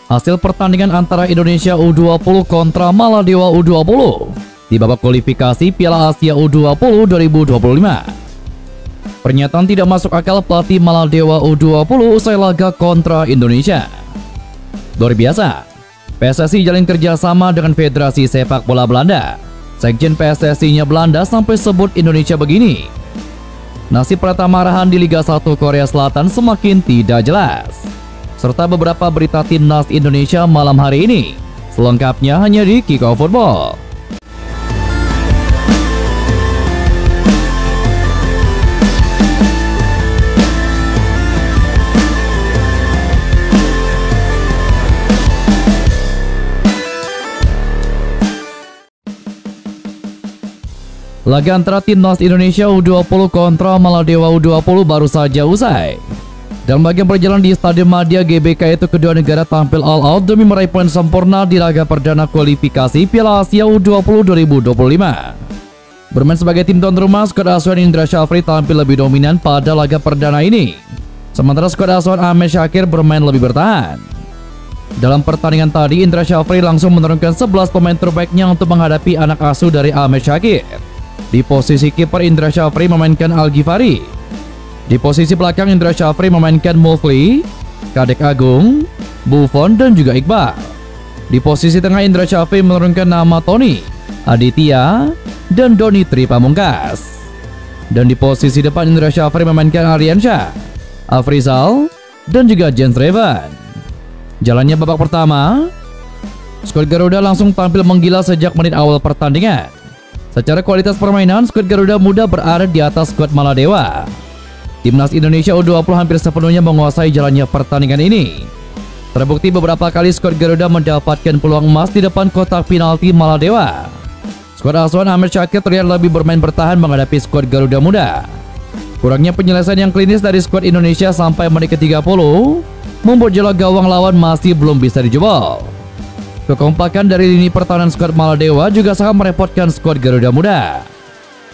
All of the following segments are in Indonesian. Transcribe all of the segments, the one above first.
Hasil pertandingan antara Indonesia U20 kontra Maladewa U20 di babak kualifikasi Piala Asia U20 2025. Pernyataan tidak masuk akal pelatih Maladewa U20 usai laga kontra Indonesia. Luar biasa, PSSI jalin kerjasama dengan Federasi Sepak Bola Belanda. Sekjen PSSI-nya Belanda sampai sebut Indonesia begini. Nasib Pratama Arahan di Liga 1 Korea Selatan semakin tidak jelas. Serta beberapa berita timnas Indonesia malam hari ini. Selengkapnya hanya di Kickoff Football. Laga antara timnas Indonesia U20 kontra Maladewa U20 baru saja usai. Dalam bagian perjalanan di Stadion Madia GBK itu, kedua negara tampil all out demi meraih poin sempurna di laga perdana kualifikasi Piala Asia U20 2025. Bermain sebagai tim tuan rumah, skuad asuhan Indra Syafri tampil lebih dominan pada laga perdana ini. Sementara skuad asuhan Ahmed Syakir bermain lebih bertahan. Dalam pertandingan tadi, Indra Syafri langsung menurunkan 11 pemain terbaiknya untuk menghadapi anak asuh dari Ahmed Syakir. Di posisi kiper, Indra Syafri memainkan Al-Ghifari. Di posisi belakang, Indra Syafri memainkan Mufli, Kadek Agung, Buffon, dan juga Iqbal. Di posisi tengah, Indra Syafri menurunkan nama Tony, Aditya, dan Doni Tri Pamungkas. Dan di posisi depan, Indra Syafri memainkan Aryansyah, Afrizal, dan juga Jens Revan. Jalannya babak pertama, skuad Garuda langsung tampil menggila sejak menit awal pertandingan. Secara kualitas permainan, skuad Garuda Muda berada di atas skuad Maladewa. Timnas Indonesia U20 hampir sepenuhnya menguasai jalannya pertandingan ini. Terbukti beberapa kali skuad Garuda mendapatkan peluang emas di depan kotak penalti Maladewa. Skuad asuhan Ahmed Syakir terlihat lebih bermain bertahan menghadapi skuad Garuda Muda. Kurangnya penyelesaian yang klinis dari skuad Indonesia sampai menit ke-30 membuat jala gawang lawan masih belum bisa dijebol. Kekompakan dari lini pertahanan skuad Maladewa juga sangat merepotkan skuad Garuda Muda.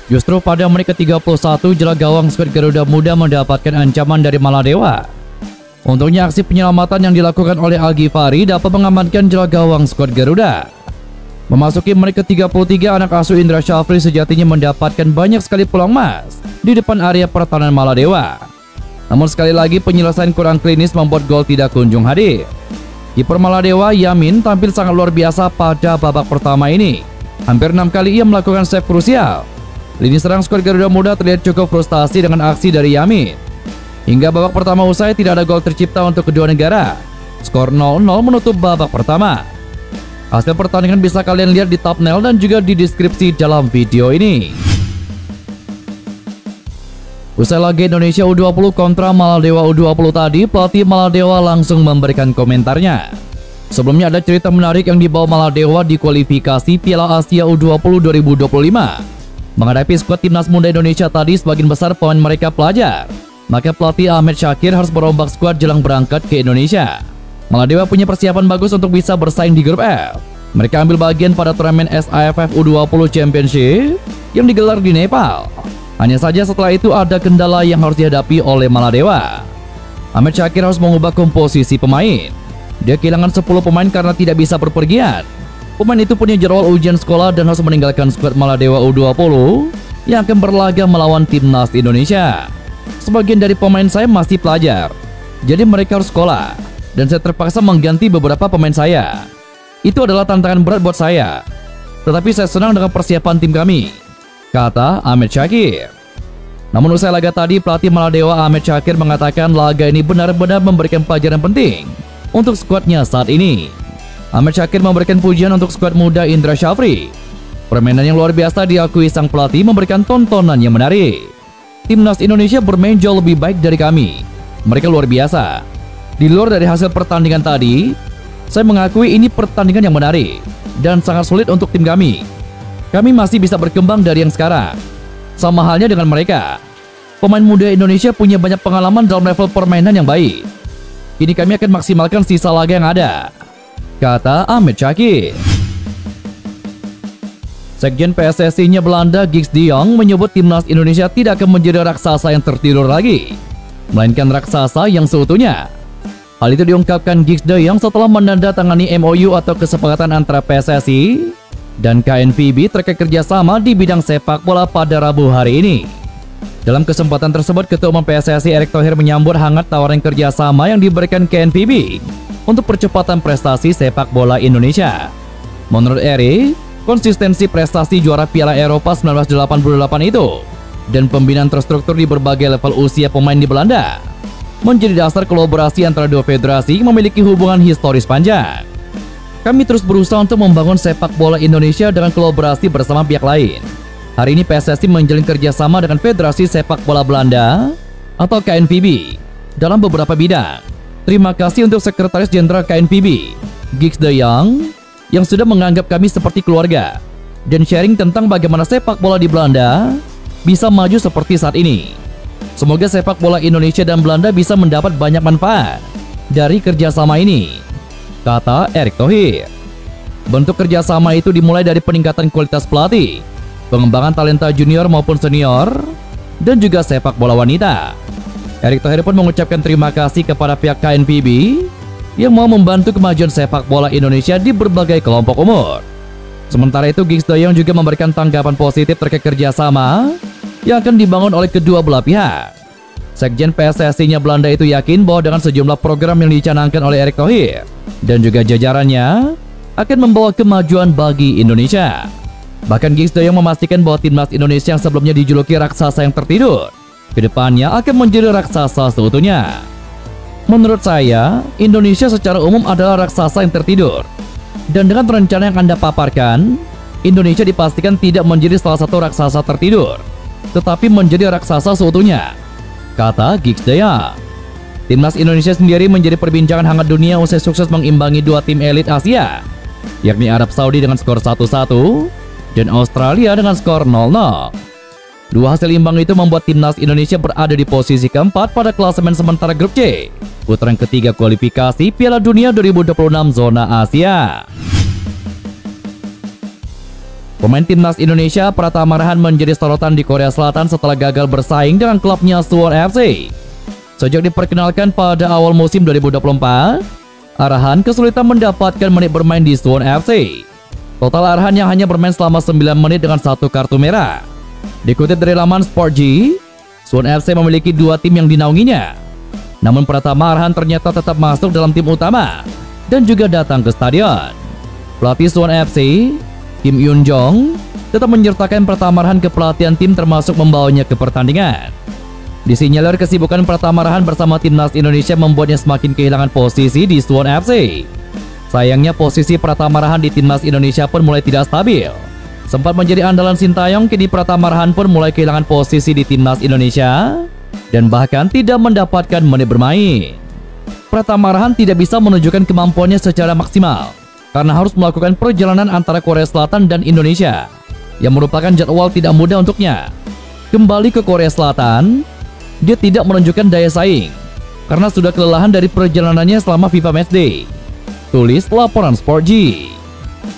Justru pada menit ke-31, jala gawang skuad Garuda Muda mendapatkan ancaman dari Maladewa. Untungnya aksi penyelamatan yang dilakukan oleh Al-Ghifari dapat mengamankan jala gawang skuad Garuda. Memasuki menit ke-33, anak asuh Indra Syafri sejatinya mendapatkan banyak sekali peluang emas di depan area pertahanan Maladewa. Namun sekali lagi penyelesaian kurang klinis membuat gol tidak kunjung hadir. Kiper Maladewa, Yamin, tampil sangat luar biasa pada babak pertama ini. Hampir 6 kali ia melakukan save krusial. Lini serang skuad Garuda Muda terlihat cukup frustasi dengan aksi dari Yamin. Hingga babak pertama usai, tidak ada gol tercipta untuk kedua negara. Skor 0-0 menutup babak pertama. Hasil pertandingan bisa kalian lihat di thumbnail dan juga di deskripsi dalam video ini. Usai laga Indonesia U20 kontra Maladewa U20 tadi, pelatih Maladewa langsung memberikan komentarnya. Sebelumnya ada cerita menarik yang dibawa Maladewa di kualifikasi Piala Asia U20 2025. Menghadapi skuad timnas muda Indonesia tadi, sebagian besar pemain mereka pelajar. Maka pelatih Ahmed Syakir harus merombak skuad jelang berangkat ke Indonesia. Maladewa punya persiapan bagus untuk bisa bersaing di grup F. Mereka ambil bagian pada turnamen SAFF U20 Championship yang digelar di Nepal. Hanya saja setelah itu ada kendala yang harus dihadapi oleh Maladewa. Ahmed Syakir harus mengubah komposisi pemain. Dia kehilangan 10 pemain karena tidak bisa berpergian. Pemain itu punya jadwal ujian sekolah dan harus meninggalkan skuad Maladewa U20 yang akan berlaga melawan timnas Indonesia. Sebagian dari pemain saya masih pelajar, jadi mereka harus sekolah, dan saya terpaksa mengganti beberapa pemain saya. Itu adalah tantangan berat buat saya, tetapi saya senang dengan persiapan tim kami, kata Ahmed Syakir. Namun usai laga tadi, pelatih Maladewa Ahmed Syakir mengatakan laga ini benar-benar memberikan pelajaran penting untuk skuadnya saat ini. Ahmed Syakir memberikan pujian untuk skuad muda Indra Syafri. Permainan yang luar biasa diakui sang pelatih memberikan tontonan yang menarik. Timnas Indonesia bermain jauh lebih baik dari kami. Mereka luar biasa. Di luar dari hasil pertandingan tadi, saya mengakui ini pertandingan yang menarik dan sangat sulit untuk tim kami. Kami masih bisa berkembang dari yang sekarang. Sama halnya dengan mereka. Pemain muda Indonesia punya banyak pengalaman dalam level permainan yang baik. Kini kami akan maksimalkan sisa laga yang ada, kata Ahmed Syakir. Sekjen PSSI-nya Belanda, Giggs de Jong, menyebut timnas Indonesia tidak akan menjadi raksasa yang tertidur lagi, melainkan raksasa yang seutuhnya. Hal itu diungkapkan Giggs Deyong setelah menandatangani MOU atau kesepakatan antara PSSI dan KNVB terkait kerjasama di bidang sepak bola pada Rabu hari ini. Dalam kesempatan tersebut, Ketua Umum PSSI Erick Thohir menyambut hangat tawaran kerjasama yang diberikan KNVB untuk percepatan prestasi sepak bola Indonesia. Menurut Erick, konsistensi prestasi juara Piala Eropa 1988 itu dan pembinaan terstruktur di berbagai level usia pemain di Belanda menjadi dasar kolaborasi antara dua federasi yang memiliki hubungan historis panjang. Kami terus berusaha untuk membangun sepak bola Indonesia dengan kolaborasi bersama pihak lain. Hari ini PSSI menjalin kerjasama dengan Federasi Sepak Bola Belanda atau KNVB dalam beberapa bidang. Terima kasih untuk Sekretaris Jenderal KNVB, Giggs Deyong, yang sudah menganggap kami seperti keluarga dan sharing tentang bagaimana sepak bola di Belanda bisa maju seperti saat ini. Semoga sepak bola Indonesia dan Belanda bisa mendapat banyak manfaat dari kerjasama ini, kata Erick Thohir. Bentuk kerjasama itu dimulai dari peningkatan kualitas pelatih, pengembangan talenta junior maupun senior, dan juga sepak bola wanita. Erick Thohir pun mengucapkan terima kasih kepada pihak KNVB yang mau membantu kemajuan sepak bola Indonesia di berbagai kelompok umur. Sementara itu, Giggs Deyong juga memberikan tanggapan positif terkait kerjasama yang akan dibangun oleh kedua belah pihak. Sekjen PSSI-nya Belanda itu yakin bahwa dengan sejumlah program yang dicanangkan oleh Erick Thohir dan juga jajarannya akan membawa kemajuan bagi Indonesia. Bahkan Giggs Deyong memastikan bahwa timnas Indonesia yang sebelumnya dijuluki raksasa yang tertidur, kedepannya akan menjadi raksasa seutuhnya. Menurut saya, Indonesia secara umum adalah raksasa yang tertidur. Dan dengan rencana yang Anda paparkan, Indonesia dipastikan tidak menjadi salah satu raksasa tertidur, tetapi menjadi raksasa seutuhnya, kata Giggs Deyong. Timnas Indonesia sendiri menjadi perbincangan hangat dunia usai sukses mengimbangi dua tim elit Asia, yakni Arab Saudi dengan skor 1-1 dan Australia dengan skor 0-0. Dua hasil imbang itu membuat timnas Indonesia berada di posisi keempat pada klasemen sementara grup C, putaran ketiga kualifikasi Piala Dunia 2026 zona Asia. Pemain timnas Indonesia Pratama Arhan menjadi sorotan di Korea Selatan setelah gagal bersaing dengan klubnya Suwon FC. Sejak diperkenalkan pada awal musim 2024, Arhan kesulitan mendapatkan menit bermain di Suwon FC. Total Arhan yang hanya bermain selama 9 menit dengan 1 kartu merah. Dikutip dari laman Sport G, Suwon FC memiliki 2 tim yang dinaunginya. Namun Pratama Arhan ternyata tetap masuk dalam tim utama dan juga datang ke stadion. Pelatih Suwon FC, Kim Yoon Jong, tetap menyertakan Pratama Arhan ke pelatihan tim termasuk membawanya ke pertandingan. Disinyalir kesibukan Pratama Arhan bersama timnas Indonesia membuatnya semakin kehilangan posisi di Suwon FC. Sayangnya posisi Pratama Arhan di timnas Indonesia pun mulai tidak stabil. Sempat menjadi andalan Sintayong, kini Pratama Arhan pun mulai kehilangan posisi di timnas Indonesia dan bahkan tidak mendapatkan menit bermain. Pratama Arhan tidak bisa menunjukkan kemampuannya secara maksimal karena harus melakukan perjalanan antara Korea Selatan dan Indonesia yang merupakan jadwal tidak mudah untuknya. Kembali ke Korea Selatan, dia tidak menunjukkan daya saing karena sudah kelelahan dari perjalanannya selama FIFA Matchday, tulis laporan Sport G.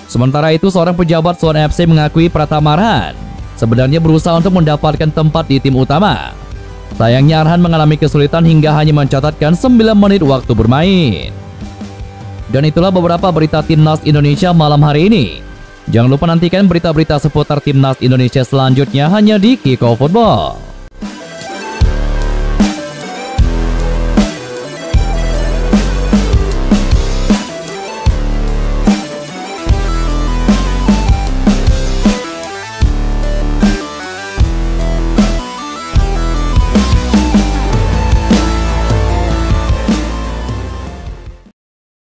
Sementara itu, seorang pejabat Suwon FC mengakui Pratama Arhan sebenarnya berusaha untuk mendapatkan tempat di tim utama. Sayangnya Arhan mengalami kesulitan hingga hanya mencatatkan 9 menit waktu bermain. Dan itulah beberapa berita timnas Indonesia malam hari ini. Jangan lupa nantikan berita-berita seputar timnas Indonesia selanjutnya hanya di Kickoff Football.